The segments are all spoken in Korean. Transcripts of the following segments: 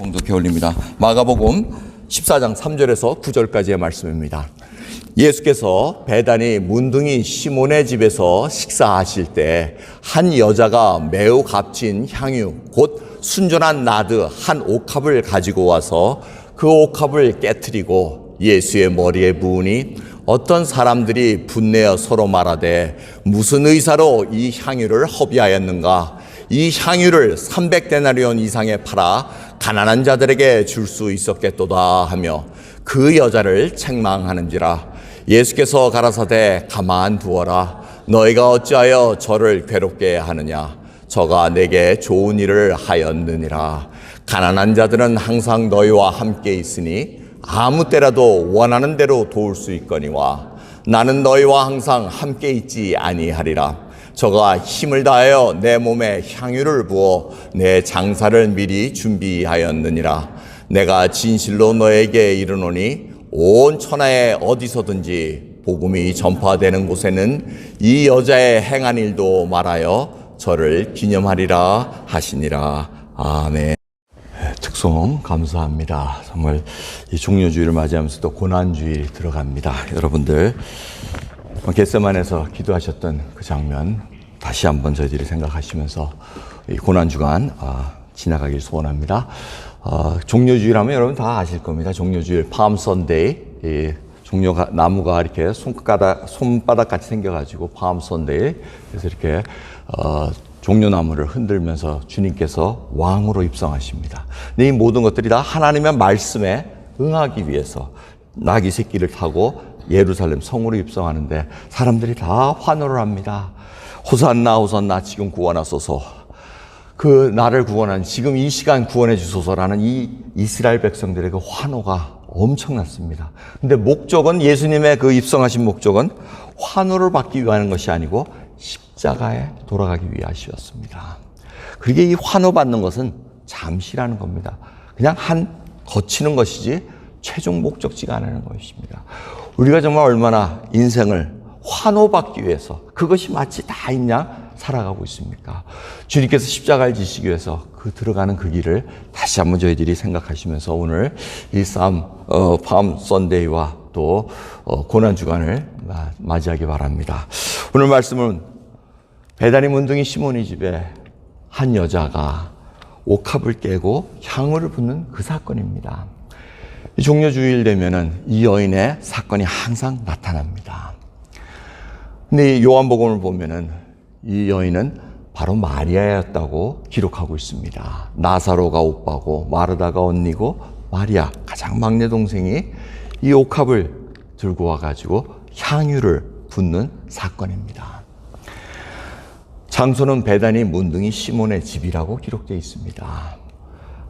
봉독해 올립니다. 마가복음 14장 3절에서 9절까지의 말씀입니다. 예수께서 베다니 문둥이 시몬의 집에서 식사하실 때 한 여자가 매우 값진 향유 곧 순전한 나드 한 옥합을 가지고 와서 그 옥합을 깨트리고 예수의 머리에 부으니 어떤 사람들이 분내어 서로 말하되 무슨 의사로 이 향유를 허비하였는가? 이 향유를 300데나리온 이상에 팔아 가난한 자들에게 줄 수 있었겠도다 하며 그 여자를 책망하는지라. 예수께서 가라사대 가만 두어라. 너희가 어찌하여 저를 괴롭게 하느냐? 저가 내게 좋은 일을 하였느니라. 가난한 자들은 항상 너희와 함께 있으니 아무 때라도 원하는 대로 도울 수 있거니와 나는 너희와 항상 함께 있지 아니하리라. 저가 힘을 다하여 내 몸에 향유를 부어 내 장사를 미리 준비하였느니라. 내가 진실로 너에게 이르노니 온 천하에 어디서든지 복음이 전파되는 곳에는 이 여자의 행한 일도 말하여 저를 기념하리라 하시니라. 아멘. 특송 감사합니다. 정말 이 종료주일을 맞이하면서 또 고난주일이 들어갑니다. 여러분들 겟세마네에서 기도하셨던 그 장면 다시 한번 저희들이 생각하시면서 이 고난주간 지나가길 소원합니다. 종료주일 하면 여러분 다 아실 겁니다. 종료주일 팜 선데이, 이 나무가 이렇게 손바닥 같이 생겨가지고 팜 선데이, 그래서 이렇게 종려나무를 흔들면서 주님께서 왕으로 입성하십니다. 근데 이 모든 것들이 다 하나님의 말씀에 응하기 위해서 나귀 새끼를 타고 예루살렘 성으로 입성하는데 사람들이 다 환호를 합니다. 호산나 호산나 지금 구원하소서. 그 나를 구원한 지금 이 시간 구원해 주소서라는 이 이스라엘 백성들의 그 환호가 엄청났습니다. 근데 목적은 예수님의 그 입성하신 목적은 환호를 받기 위한 것이 아니고 십자가에 돌아가기 위하셨습니다. 그러기에 이 환호받는 것은 잠시라는 겁니다. 그냥 거치는 것이지 최종 목적지가 아니라는 것입니다. 우리가 정말 얼마나 인생을 환호받기 위해서 그것이 마치 다 있냐 살아가고 있습니까? 주님께서 십자가를 지시기 위해서 들어가는 그 길을 다시 한번 저희들이 생각하시면서 오늘 이 팜 선데이와 또 고난주간을 맞이하기 바랍니다. 오늘 말씀은 베다니 문둥이 시몬의 집에 한 여자가 옥합을 깨고 향유를 붓는 그 사건입니다. 종료주일 되면은 이 여인의 사건이 항상 나타납니다. 근데 이 요한복음을 보면은 이 여인은 바로 마리아였다고 기록하고 있습니다. 나사로가 오빠고 마르다가 언니고 마리아 가장 막내 동생이 이 옥합을 들고 와가지고 향유를 붓는 사건입니다. 장소는 베다니 문둥이 시몬의 집이라고 기록되어 있습니다.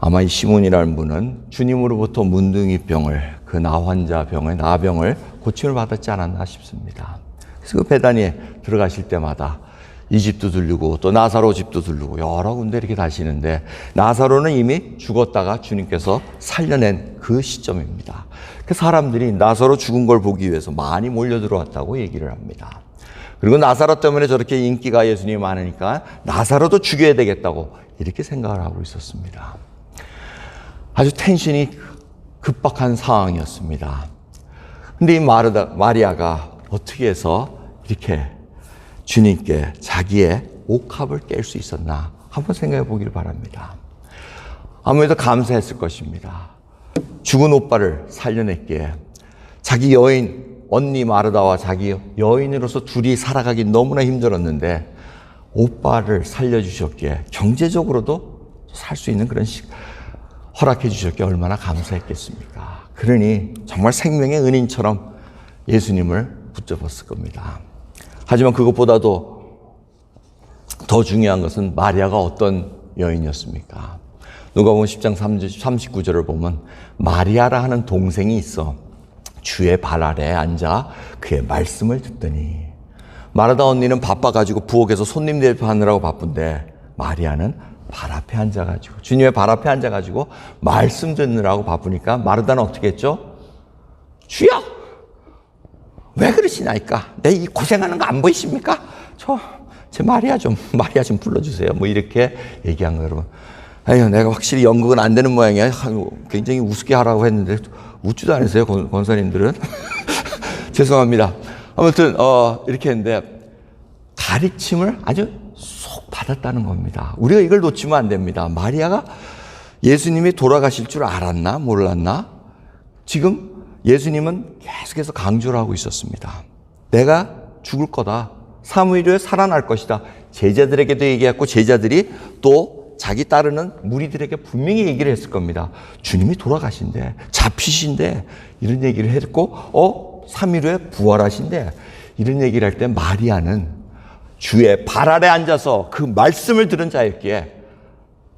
아마 이 시몬이라는 분은 주님으로부터 문둥이병을, 그 나환자병을, 나병을 고침을 받았지 않았나 싶습니다. 그래서 그 베다니에 들어가실 때마다 이 집도 들르고 또 나사로 집도 들르고 여러 군데 이렇게 다시는데 나사로는 이미 죽었다가 주님께서 살려낸 그 시점입니다. 그 사람들이 나사로 죽은 걸 보기 위해서 많이 몰려들어왔다고 얘기를 합니다. 그리고 나사로 때문에 저렇게 인기가 예수님이 많으니까 나사로도 죽여야 되겠다고 이렇게 생각을 하고 있었습니다. 아주 텐션이 급박한 상황이었습니다. 근데 이 마리아가 어떻게 해서 이렇게 주님께 자기의 옥합을 깰 수 있었나 한번 생각해 보기를 바랍니다. 아무래도 감사했을 것입니다. 죽은 오빠를 살려냈기에 자기 여인 언니 마르다와 자기 여인으로서 둘이 살아가기 너무나 힘들었는데 오빠를 살려주셨기에 경제적으로도 살 수 있는 그런 허락해 주셨기에 얼마나 감사했겠습니까? 그러니 정말 생명의 은인처럼 예수님을 붙잡았을 겁니다. 하지만 그것보다도 더 중요한 것은 마리아가 어떤 여인이었습니까? 누가복음 10장 39절을 보면 마리아라 하는 동생이 있어 주의 발 아래에 앉아 그의 말씀을 듣더니 마르다 언니는 바빠가지고 부엌에서 손님 대접하느라고 바쁜데 마리아는 발 앞에 앉아가지고 주님의 발 앞에 앉아가지고 말씀 듣느라고 바쁘니까 마르다는 어떻게 했죠? 주여! 왜 그러시나이까? 내 이 고생하는 거 안 보이십니까? 제 마리아 좀 불러주세요. 뭐 이렇게 얘기한 거 여러분. 아유, 내가 확실히 연극은 안 되는 모양이야. 굉장히 우습게 하라고 했는데 웃지도 않으세요, 권사님들은. 죄송합니다. 아무튼 이렇게 했는데 가르침을 아주 쏙 받았다는 겁니다. 우리가 이걸 놓치면 안 됩니다. 마리아가 예수님이 돌아가실 줄 알았나 몰랐나? 지금 예수님은 계속해서 강조를 하고 있었습니다. 내가 죽을 거다. 사흘 후에 살아날 것이다. 제자들에게도 얘기했고 제자들이 또 자기 따르는 무리들에게 분명히 얘기를 했을 겁니다. 주님이 돌아가신대. 잡히신대. 이런 얘기를 했고 3일 후에 부활하신대. 이런 얘기를 할 때 마리아는 주의 발 아래 앉아서 그 말씀을 들은 자였기에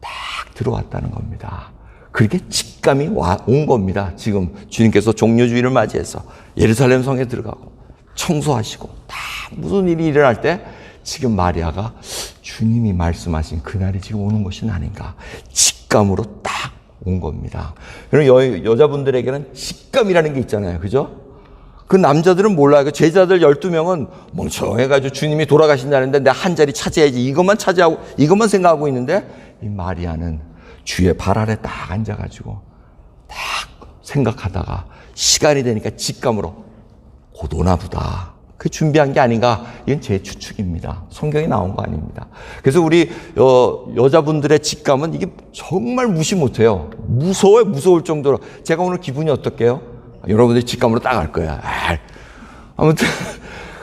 딱 들어왔다는 겁니다. 그렇게 직감이 온 겁니다. 지금 주님께서 종려주의를 맞이해서 예루살렘 성에 들어가고 청소하시고 다 무슨 일이 일어날 때 지금 마리아가 주님이 말씀하신 그날이 지금 오는 것이 아닌가 직감으로 딱 온 겁니다. 그럼 여자분들에게는 직감이라는 게 있잖아요. 그죠? 그 남자들은 몰라요. 그 제자들 12명은 멍청해가지고 주님이 돌아가신다는데 내가 한 자리 차지해야지 이것만 차지하고 이것만 생각하고 있는데 이 마리아는 주의 발 아래 딱 앉아가지고 딱 생각하다가 시간이 되니까 직감으로 곧 오나 보다. 그 준비한 게 아닌가. 이건 제 추측입니다. 성경에 나온 거 아닙니다. 그래서 우리 여자분들의 직감은 이게 정말 무시 못해요. 무서워요. 무서울 정도로. 제가 오늘 기분이 어떻게요? 여러분들이 직감으로 딱 알 거야. 아무튼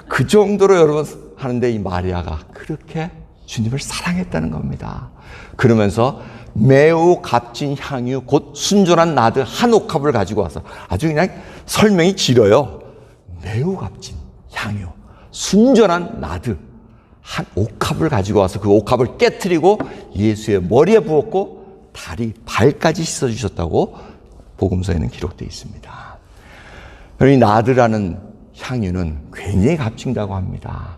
그 정도로 여러분 하는데 이 마리아가 그렇게 주님을 사랑했다는 겁니다. 그러면서 매우 값진 향유 곧 순전한 나드 한 옥합을 가지고 와서 아주 그냥 설명이 길어요. 매우 값진 향유 순전한 나드 한 옥합을 가지고 와서 그 옥합을 깨트리고 예수의 머리에 부었고 다리 발까지 씻어주셨다고 복음서에는 기록되어 있습니다. 이 나드라는 향유는 굉장히 값진다고 합니다.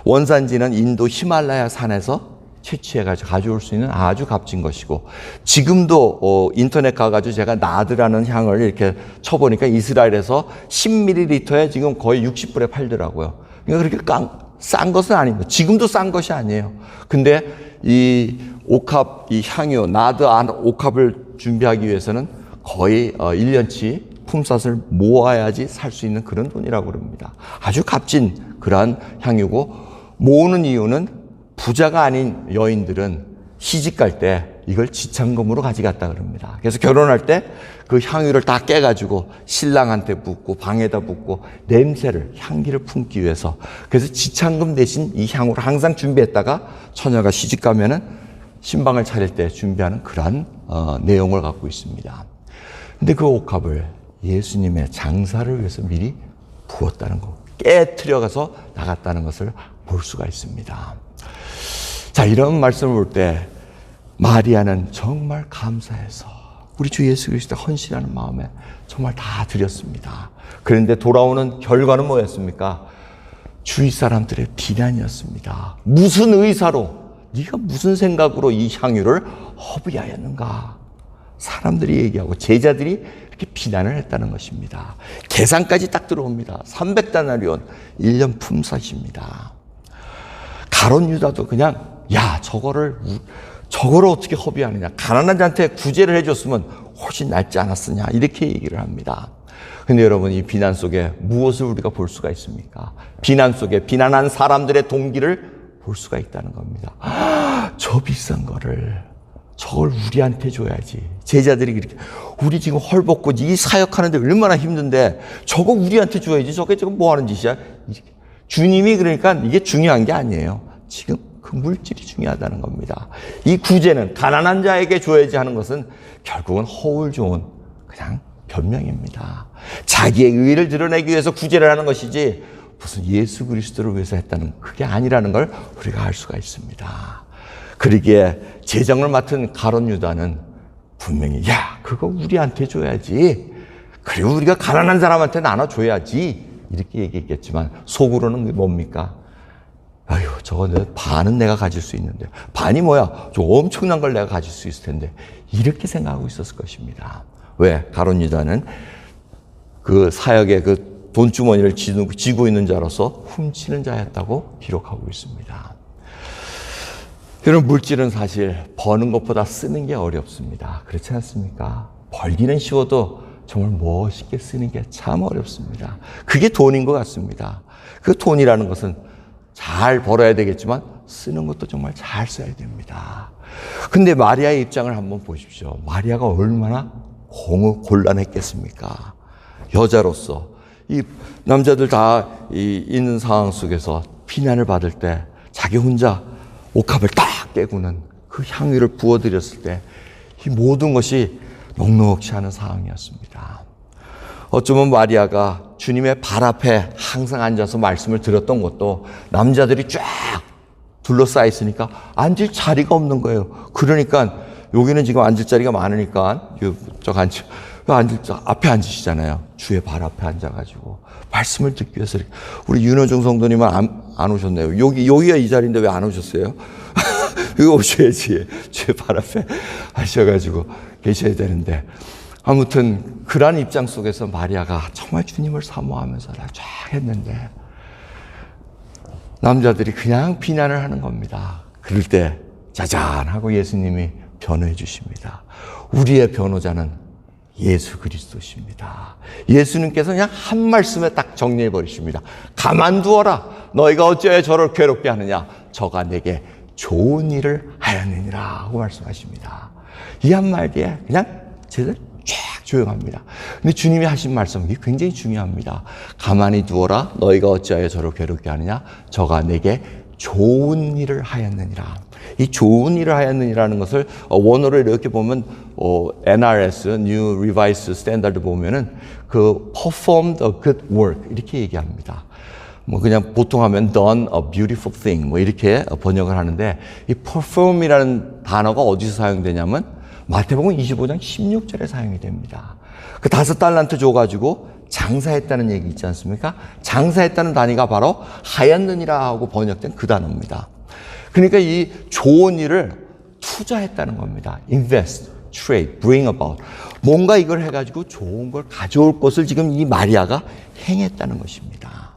원산지는 인도 히말라야 산에서 채취해가지고 가져올 수 있는 아주 값진 것이고 지금도 인터넷 가가지고 제가 나드라는 향을 이렇게 쳐보니까 이스라엘에서 10ml에 지금 거의 60불에 팔더라고요. 그러니까 그렇게 싼 것은 아닙니다. 지금도 싼 것이 아니에요. 근데 이 옥합, 이 향유, 나드 안 옥합을 준비하기 위해서는 거의 1년치 품삯을 모아야지 살 수 있는 그런 돈이라고 그럽니다. 아주 값진 그러한 향유고 모으는 이유는 부자가 아닌 여인들은 시집갈 때 이걸 지참금으로 가져갔다 그럽니다. 그래서 결혼할 때 그 향유를 다 깨가지고 신랑한테 붓고 방에다 붓고 냄새를 향기를 품기 위해서 그래서 지참금 대신 이 향으로 항상 준비했다가 처녀가 시집 가면은 신방을 차릴 때 준비하는 그러한 내용을 갖고 있습니다. 근데 그 옥합을 예수님의 장사를 위해서 미리 부었다는 거, 깨트려가서 나갔다는 것을 볼 수가 있습니다. 자, 이런 말씀을 볼 때 마리아는 정말 감사해서 우리 주 예수 그리스도에 헌신하는 마음에 정말 다 드렸습니다. 그런데 돌아오는 결과는 뭐였습니까? 주위 사람들의 비난이었습니다. 무슨 의사로, 네가 무슨 생각으로 이 향유를 허비하였는가? 사람들이 얘기하고 제자들이 이렇게 비난을 했다는 것입니다. 계산까지 딱 들어옵니다. 300다나리온 1년 품삯입니다. 가룟 유다도 그냥 야 저거를 어떻게 허비하느냐. 가난한 자한테 구제를 해줬으면 훨씬 낫지 않았으냐. 이렇게 얘기를 합니다. 근데 여러분 이 비난 속에 무엇을 우리가 볼 수가 있습니까? 비난 속에 비난한 사람들의 동기를 볼 수가 있다는 겁니다. 저 비싼 거를 저걸 우리한테 줘야지. 제자들이 그렇게 우리 지금 헐벗고 이 사역하는데 얼마나 힘든데 저거 우리한테 줘야지. 저게 지금 뭐 하는 짓이야? 주님이 그러니까 이게 중요한 게 아니에요. 지금 그 물질이 중요하다는 겁니다. 이 구제는 가난한 자에게 줘야지 하는 것은 결국은 허울 좋은 그냥 변명입니다. 자기의 의의를 드러내기 위해서 구제를 하는 것이지 무슨 예수 그리스도를 위해서 했다는 그게 아니라는 걸 우리가 알 수가 있습니다. 그러기에 재정을 맡은 가룟 유다는 분명히 야 그거 우리한테 줘야지. 그리고 우리가 가난한 사람한테 나눠줘야지. 이렇게 얘기했겠지만 속으로는 뭡니까? 아유 저거 반은 내가 가질 수 있는데 반이 뭐야? 저 엄청난 걸 내가 가질 수 있을 텐데 이렇게 생각하고 있었을 것입니다. 왜? 가룟 유다는 그 사역의 그 돈주머니를 쥐고 있는 자로서 훔치는 자였다고 기록하고 있습니다. 여러분, 물질은 사실 버는 것보다 쓰는 게 어렵습니다. 그렇지 않습니까? 벌기는 쉬워도 정말 멋있게 쓰는 게 참 어렵습니다. 그게 돈인 것 같습니다. 그 돈이라는 것은 잘 벌어야 되겠지만 쓰는 것도 정말 잘 써야 됩니다. 근데 마리아의 입장을 한번 보십시오. 마리아가 얼마나 곤란했겠습니까? 여자로서 이 남자들 다 있는 상황 속에서 비난을 받을 때 자기 혼자 옥합을 딱 깨고는 그 향유를 부어드렸을 때 이 모든 것이 녹록치 않은 상황이었습니다. 어쩌면 마리아가 주님의 발 앞에 항상 앉아서 말씀을 들었던 것도 남자들이 쫙 둘러싸여 있으니까 앉을 자리가 없는 거예요. 그러니까 여기는 지금 앉을 자리가 많으니까 앞에 앉으시잖아요. 주의 발 앞에 앉아가지고 말씀을 듣기 위해서. 우리 윤호중 성도님은 안 오셨네요. 여기가 이 자리인데 왜 안 오셨어요? 여기 오셔야지. 주의 발 앞에 하셔가지고 계셔야 되는데. 아무튼 그러한 입장 속에서 마리아가 정말 주님을 사모하면서 쫙 했는데 남자들이 그냥 비난을 하는 겁니다. 그럴 때 짜잔 하고 예수님이 변호해 주십니다. 우리의 변호자는 예수 그리스도십니다. 예수님께서 그냥 한 말씀에 딱 정리해 버리십니다. 가만두어라. 너희가 어찌하여 저를 괴롭게 하느냐. 저가 내게 좋은 일을 하였느니라 하고 말씀하십니다. 이 한마디에 그냥 제대로 쫙 조용합니다. 근데 주님이 하신 말씀이 굉장히 중요합니다. 가만히 두어라. 너희가 어찌하여 저를 괴롭게 하느냐. 저가 내게 좋은 일을 하였느니라. 이 좋은 일을 하였느니라는 것을 원어로 이렇게 보면 NRS, New Revised Standard 보면은 그 performed a good work 이렇게 얘기합니다. 뭐 그냥 보통 하면 done a beautiful thing 뭐 이렇게 번역을 하는데 이 perform이라는 단어가 어디서 사용되냐면 마태복음 25장 16절에 사용이 됩니다. 그 5달란트 줘가지고 장사했다는 얘기 있지 않습니까? 장사했다는 단위가 바로 하였느니라 하고 번역된 그 단어입니다. 그러니까 이 좋은 일을 투자했다는 겁니다. invest, trade, bring about. 뭔가 이걸 해가지고 좋은 걸 가져올 것을 지금 이 마리아가 행했다는 것입니다.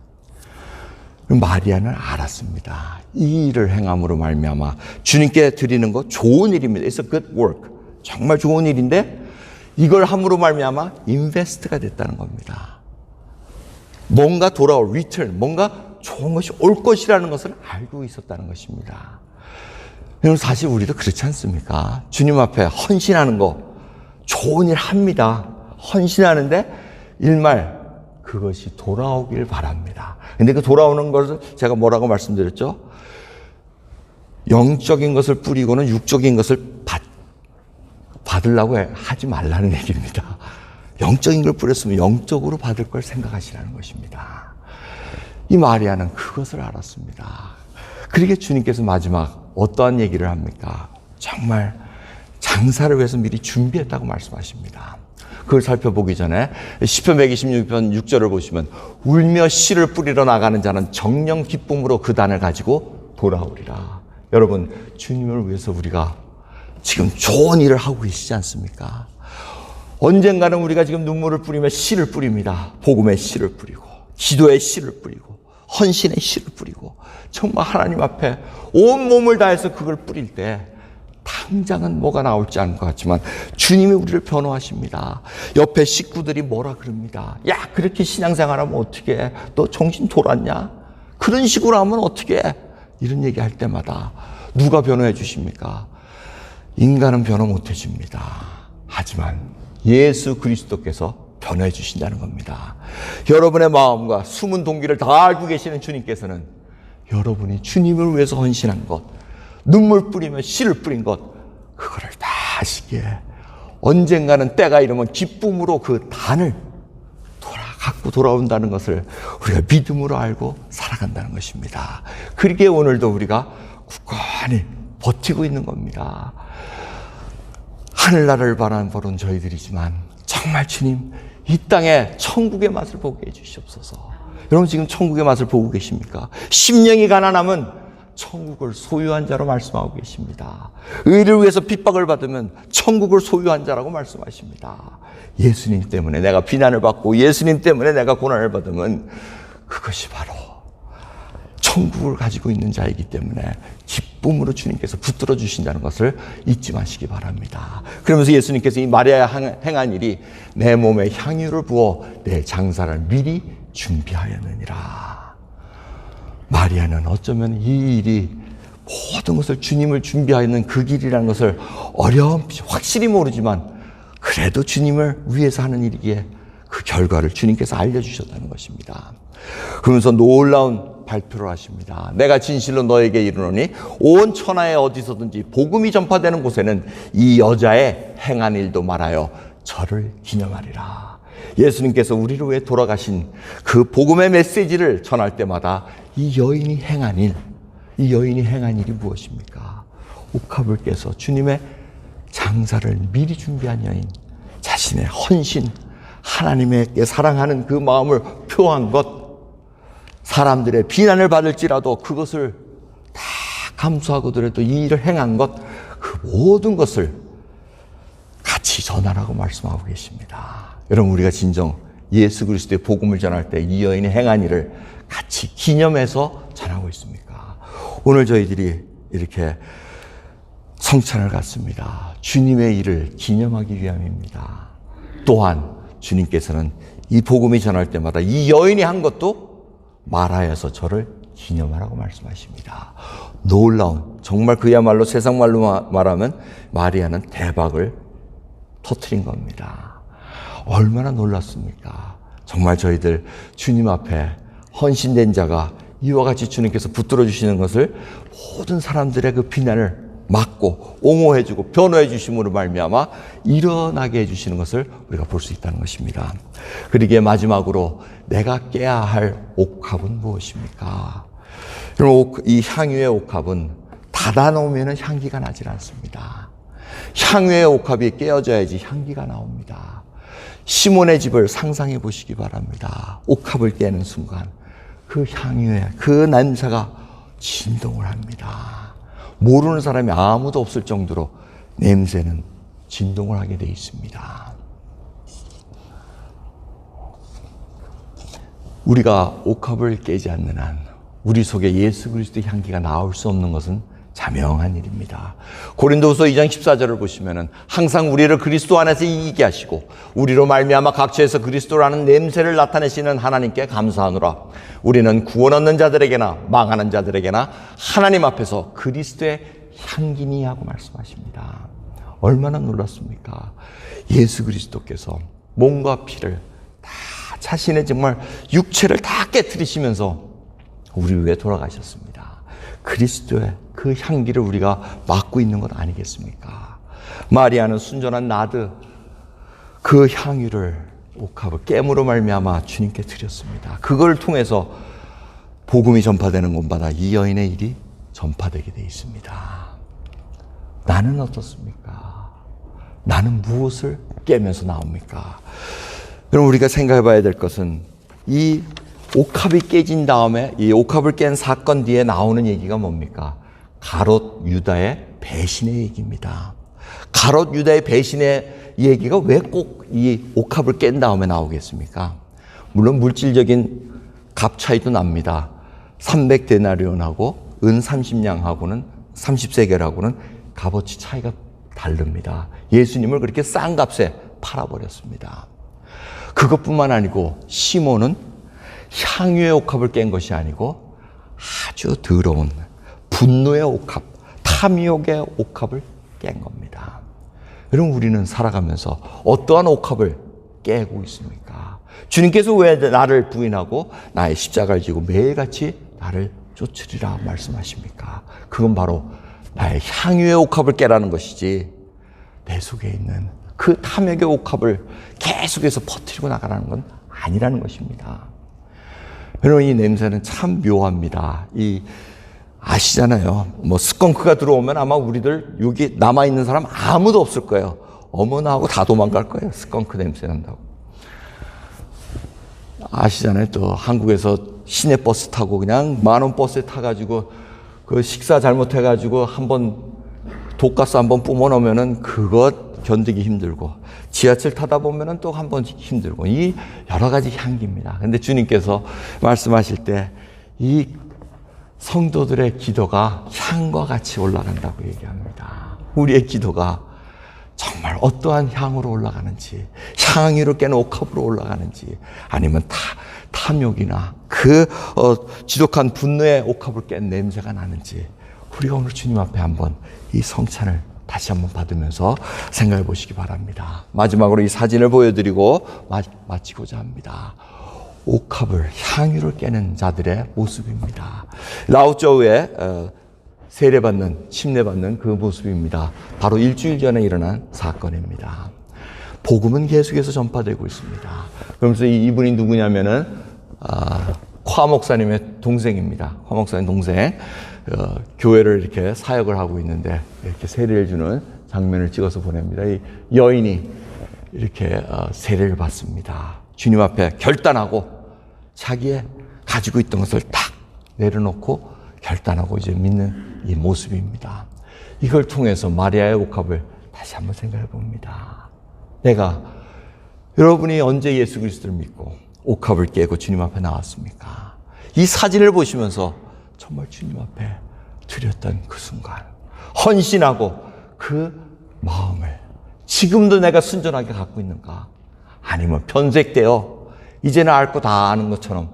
마리아는 알았습니다. 이 일을 행함으로 말미암아 주님께 드리는 거 좋은 일입니다. It's a good work. 정말 좋은 일인데 이걸 함으로 말미암아 인베스트가 됐다는 겁니다. 뭔가 돌아올 리턴, 뭔가 좋은 것이 올 것이라는 것을 알고 있었다는 것입니다. 여러분 사실 우리도 그렇지 않습니까? 주님 앞에 헌신하는 거 좋은 일 합니다. 헌신하는데 일말 그것이 돌아오길 바랍니다. 근데 그 돌아오는 것을 제가 뭐라고 말씀드렸죠? 영적인 것을 뿌리고는 육적인 것을 받으려고 하지 말라는 얘기입니다. 영적인 걸 뿌렸으면 영적으로 받을 걸 생각하시라는 것입니다. 이 마리아는 그것을 알았습니다. 그러게 주님께서 마지막 어떠한 얘기를 합니까? 정말 장사를 위해서 미리 준비했다고 말씀하십니다. 그걸 살펴보기 전에 시편 126편 6절을 보시면 울며 씨를 뿌리러 나가는 자는 정령 기쁨으로 그 단을 가지고 돌아오리라. 여러분 주님을 위해서 우리가 지금 좋은 일을 하고 계시지 않습니까? 언젠가는 우리가 지금 눈물을 뿌리며 씨를 뿌립니다. 복음의 씨를 뿌리고 기도의 씨를 뿌리고 헌신의 씨를 뿌리고 정말 하나님 앞에 온 몸을 다해서 그걸 뿌릴 때 당장은 뭐가 나올지 않을 것 같지만 주님이 우리를 변호하십니다. 옆에 식구들이 뭐라 그럽니다. 야 그렇게 신앙생활하면 어떻게 해? 너 정신 돌았냐? 그런 식으로 하면 어떻게 해? 이런 얘기할 때마다 누가 변호해 주십니까? 인간은 변호 못 해줍니다. 하지만 예수 그리스도께서 변호해 주신다는 겁니다. 여러분의 마음과 숨은 동기를 다 알고 계시는 주님께서는 여러분이 주님을 위해서 헌신한 것, 눈물 뿌리며 씨를 뿌린 것, 그거를 다 하시기에 언젠가는 때가 이르면 기쁨으로 그 단을 갖고 돌아온다는 것을 우리가 믿음으로 알고 살아간다는 것입니다. 그러기에 오늘도 우리가 굳건히 버티고 있는 겁니다. 하늘나라를 바라보는 저희들이지만 정말 주님 이 땅에 천국의 맛을 보게 해주시옵소서. 여러분 지금 천국의 맛을 보고 계십니까? 심령이 가난하면 천국을 소유한 자로 말씀하고 계십니다. 의를 위해서 핍박을 받으면 천국을 소유한 자라고 말씀하십니다. 예수님 때문에 내가 비난을 받고 예수님 때문에 내가 고난을 받으면 그것이 바로 천국을 가지고 있는 자이기 때문에 기쁨으로 주님께서 붙들어 주신다는 것을 잊지 마시기 바랍니다. 그러면서 예수님께서 이 마리아가 행한 일이 내 몸에 향유를 부어 내 장사를 미리 준비하였느니라. 마리아는 어쩌면 이 일이 모든 것을 주님을 준비하는 그 길이라는 것을 어렴풋이 확실히 모르지만 그래도 주님을 위해서 하는 일이기에 그 결과를 주님께서 알려주셨다는 것입니다. 그러면서 놀라운 발표를 하십니다. 내가 진실로 너에게 이르노니 온 천하에 어디서든지 복음이 전파되는 곳에는 이 여자의 행한 일도 말하여 저를 기념하리라. 예수님께서 우리를 위해 돌아가신 그 복음의 메시지를 전할 때마다 이 여인이 행한 일이 무엇입니까? 옥합을 깨서 주님의 장사를 미리 준비한 여인, 자신의 헌신, 하나님께 사랑하는 그 마음을 표한 것, 사람들의 비난을 받을지라도 그것을 다 감수하고더라도 이 일을 행한 것, 그 모든 것을 같이 전하라고 말씀하고 계십니다. 여러분, 우리가 진정 예수 그리스도의 복음을 전할 때 이 여인이 행한 일을 같이 기념해서 전하고 있습니까? 오늘 저희들이 이렇게 성찬을 갖습니다. 주님의 일을 기념하기 위함입니다. 또한 주님께서는 이 복음이 전할 때마다 이 여인이 한 것도 말하여서 저를 기념하라고 말씀하십니다. 놀라운, 정말 그야말로 세상 말로 말하면 마리아는 대박을 터뜨린 겁니다. 얼마나 놀랐습니까? 정말 저희들 주님 앞에 헌신된 자가 이와 같이 주님께서 붙들어 주시는 것을 모든 사람들의 그 비난을 막고 옹호해주고 변호해 주심으로 말미암아 일어나게 해주시는 것을 우리가 볼 수 있다는 것입니다. 그러기에 마지막으로 내가 깨야 할 옥합은 무엇입니까? 여러분, 이 향유의 옥합은 닫아놓으면 향기가 나질 않습니다. 향유의 옥합이 깨어져야지 향기가 나옵니다. 시몬의 집을 상상해 보시기 바랍니다. 옥합을 깨는 순간 그 향유의 그 냄새가 진동을 합니다. 모르는 사람이 아무도 없을 정도로 냄새는 진동을 하게 되어 있습니다. 우리가 옥합을 깨지 않는 한 우리 속에 예수 그리스도의 향기가 나올 수 없는 것은 자명한 일입니다. 고린도후서 2장 14절을 보시면은 항상 우리를 그리스도 안에서 이기게 하시고 우리로 말미암아 각처에서 그리스도라는 냄새를 나타내시는 하나님께 감사하노라. 우리는 구원 얻는 자들에게나 망하는 자들에게나 하나님 앞에서 그리스도의 향기니 하고 말씀하십니다. 얼마나 놀랐습니까? 예수 그리스도께서 몸과 피를 다 자신의 정말 육체를 다 깨트리시면서 우리 위해 돌아가셨습니다. 그리스도의 그 향기를 우리가 맡고 있는 것 아니겠습니까? 마리아는 순전한 나드 그 향유를 옥합을 깨므로 말미암아 주님께 드렸습니다. 그걸 통해서 복음이 전파되는 곳마다 이 여인의 일이 전파되게 되어 있습니다. 나는 어떻습니까? 나는 무엇을 깨면서 나옵니까? 여러분, 우리가 생각해 봐야 될 것은 이 옥합이 깨진 다음에 이 옥합을 깬 사건 뒤에 나오는 얘기가 뭡니까? 가롯 유다의 배신의 얘기입니다. 가롯 유다의 배신의 얘기가 왜 꼭 이 옥합을 깬 다음에 나오겠습니까? 물론 물질적인 값 차이도 납니다. 300데나리온하고 은 30냥하고는 30세겔하고는 값어치 차이가 다릅니다. 예수님을 그렇게 싼 값에 팔아버렸습니다. 그것뿐만 아니고 시몬은 향유의 옥합을 깬 것이 아니고 아주 더러운 분노의 옥합, 탐욕의 옥합을 깬 겁니다. 여러분, 우리는 살아가면서 어떠한 옥합을 깨고 있습니까? 주님께서 왜 나를 부인하고 나의 십자가를 지고 매일같이 나를 쫓으리라 말씀하십니까? 그건 바로 나의 향유의 옥합을 깨라는 것이지 내 속에 있는 그 탐욕의 옥합을 계속해서 퍼뜨리고 나가라는 건 아니라는 것입니다. 여러분, 이 냄새는 참 묘합니다. 아시잖아요. 스컹크가 들어오면 아마 우리들 여기 남아있는 사람 아무도 없을 거예요. 어머나 하고 다 도망갈 거예요. 스컹크 냄새 난다고. 아시잖아요. 또 한국에서 시내버스 타고 그냥 만원 버스에 타가지고 그 식사 잘못해가지고 한번 독가스 한번 뿜어놓으면은 그것 견디기 힘들고 지하철 타다 보면은 또 한 번 힘들고 이 여러 가지 향기입니다. 근데 주님께서 말씀하실 때 이 성도들의 기도가 향과 같이 올라간다고 얘기합니다. 우리의 기도가 정말 어떠한 향으로 올라가는지, 향유로 깬 옥합으로 올라가는지, 아니면 탐욕이나 지독한 분노의 옥합을 깬 냄새가 나는지, 우리가 오늘 주님 앞에 한번 이 성찬을 다시 한번 받으면서 생각해 보시기 바랍니다. 마지막으로 이 사진을 보여드리고 마치고자 합니다. 옥합을, 향유를 깨는 자들의 모습입니다. 라오쩌우에 세례받는, 침례받는 그 모습입니다. 바로 일주일 전에 일어난 사건입니다. 복음은 계속해서 전파되고 있습니다. 그러면서 이분이 누구냐면은 화 목사님의 동생입니다. 화 목사님 동생. 교회를 이렇게 사역을 하고 있는데 이렇게 세례를 주는 장면을 찍어서 보냅니다. 이 여인이 이렇게 세례를 받습니다. 주님 앞에 결단하고 자기의 가지고 있던 것을 딱 내려놓고 결단하고 이제 믿는 이 모습입니다. 이걸 통해서 마리아의 옥합을 다시 한번 생각해 봅니다. 여러분이 언제 예수 그리스도를 믿고 옥합을 깨고 주님 앞에 나왔습니까? 이 사진을 보시면서 정말 주님 앞에 드렸던 그 순간, 헌신하고 그 마음을 지금도 내가 순전하게 갖고 있는가? 아니면 변색되어 이제는 알 거 다 아는 것처럼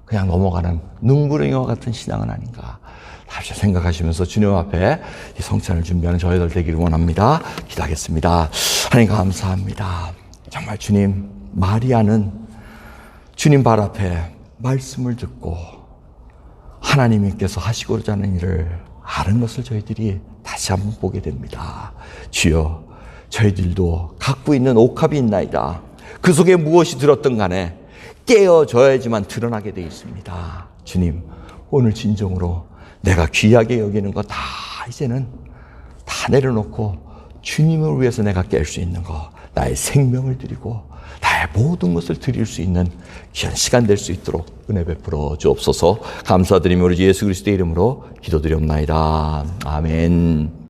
그냥 넘어가는 눈구렁이와 같은 신앙은 아닌가? 다시 생각하시면서 주님 앞에 이 성찬을 준비하는 저희들 되기를 원합니다. 기도하겠습니다. 하나님 감사합니다. 정말 주님, 마리아는 주님 발 앞에 말씀을 듣고 하나님께서 하시고자 하는 일을 아는 것을 저희들이 다시 한번 보게 됩니다. 주여, 저희들도 갖고 있는 옥합이 있나이다. 그 속에 무엇이 들었든 간에 깨어져야지만 드러나게 되어 있습니다. 주님, 오늘 진정으로 내가 귀하게 여기는 거 다 이제는 다 내려놓고 주님을 위해서 내가 깰 수 있는 거, 나의 생명을 드리고 나의 모든 것을 드릴 수 있는 귀한 시간 될 수 있도록 은혜 베풀어 주옵소서. 감사드리며 우리 예수 그리스도의 이름으로 기도드리옵나이다. 아멘.